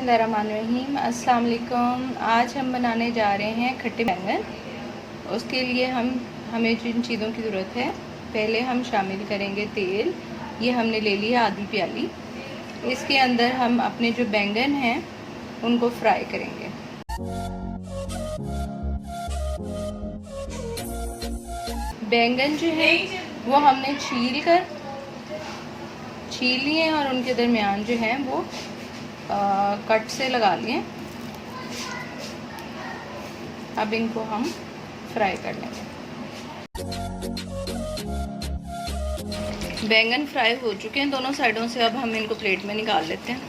बिस्मिल्लाहिर्रहमानिर्रहीम। अस्सलाम वालेकुम। आज हम बनाने जा रहे हैं खट्टे बैंगन। उसके लिए हमें जिन चीज़ों की ज़रूरत है, पहले हम शामिल करेंगे तेल। ये हमने ले लिया आधी प्याली। इसके अंदर हम अपने जो बैंगन हैं उनको फ्राई करेंगे। बैंगन जो है वो हमने छील लिए और उनके दरमियान जो है वो कट से लगा लिए। अब इनको हम फ्राई कर लेंगे। बैंगन फ्राई हो चुके हैं दोनों साइडों से। अब हम इनको प्लेट में निकाल लेते हैं।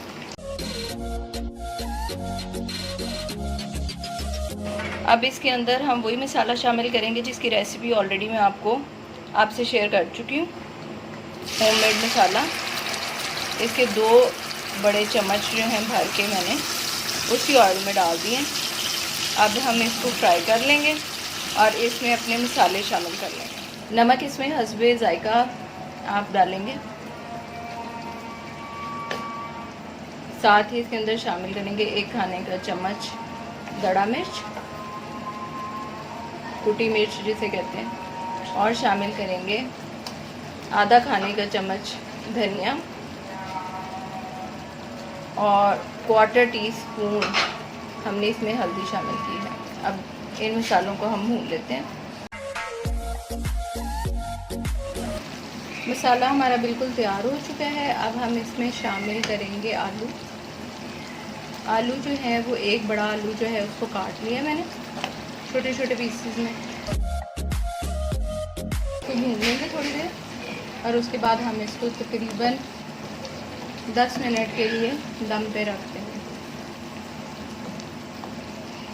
अब इसके अंदर हम वही मसाला शामिल करेंगे जिसकी रेसिपी ऑलरेडी मैं आपसे शेयर कर चुकी हूँ। होममेड मसाला, इसके 2 बड़े चम्मच जो हैं भर के मैंने उसी ऑयल में डाल दिए। अब हम इसको फ्राई कर लेंगे और इसमें अपने मसाले शामिल कर लेंगे। नमक इसमें हस्बे जायका आप डालेंगे। साथ ही इसके अंदर शामिल करेंगे 1 खाने का चम्मच दड़ा मिर्च, कुटी मिर्च जिसे कहते हैं, और शामिल करेंगे आधा खाने का चम्मच धनिया और 1/4 टीस्पून हमने इसमें हल्दी शामिल की है। अब इन मसालों को हम भून लेते हैं। मसाला हमारा बिल्कुल तैयार हो चुका है। अब हम इसमें शामिल करेंगे आलू। आलू जो है वो 1 बड़ा आलू जो है उसको काट लिया मैंने छोटे छोटे पीसेस में। तो भून लेंगे थोड़ी देर और उसके बाद हम इसको तकरीबन 10 मिनट के लिए दम पे रख देंगे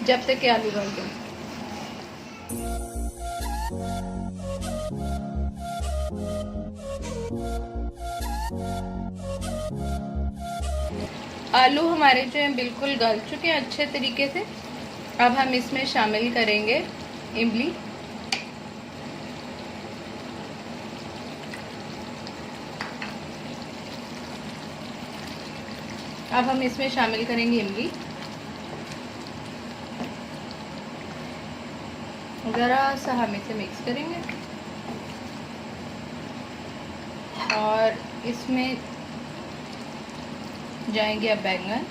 जब तक कि आलू गल जाए। आलू हमारे जो हैं बिल्कुल गल चुके हैं अच्छे तरीके से। अब हम इसमें शामिल करेंगे इमली। अब हम इसमें शामिल करेंगे इमली। ज़रा सा हम इसे मिक्स करेंगे और इसमें जाएंगे अब बैंगन।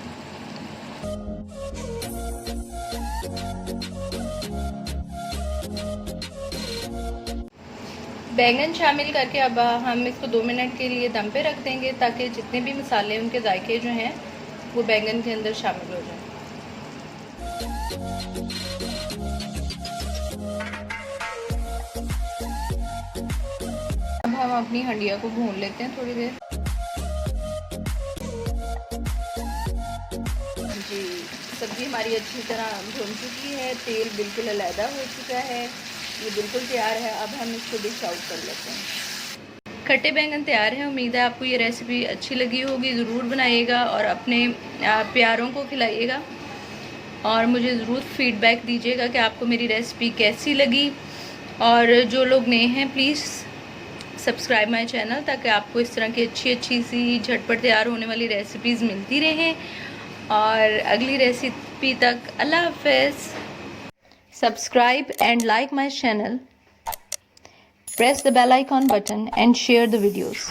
बैंगन शामिल करके अब हम इसको 2 मिनट के लिए दम पे रख देंगे ताकि जितने भी मसाले उनके जायके जो हैं वो बैंगन के अंदर शामिल हो जाए। अब हम अपनी हंडिया को भून लेते हैं थोड़ी देर। जी, सब्ज़ी हमारी अच्छी तरह भून चुकी है, तेल बिल्कुल अलहदा हो चुका है, ये बिल्कुल तैयार है। अब हम इसको डिश आउट कर लेते हैं। खट्टे बैंगन तैयार है। उम्मीद है आपको ये रेसिपी अच्छी लगी होगी। ज़रूर बनाइएगा और अपने प्यारों को खिलाइएगा और मुझे ज़रूर फीडबैक दीजिएगा कि आपको मेरी रेसिपी कैसी लगी। और जो लोग नए हैं प्लीज़ सब्सक्राइब माय चैनल ताकि आपको इस तरह की अच्छी सी झटपट तैयार होने वाली रेसिपीज़ मिलती रहें। और अगली रेसिपी तक अल्लाह हाफ़िज़। Subscribe and like my channel. Press the bell icon button and share the videos.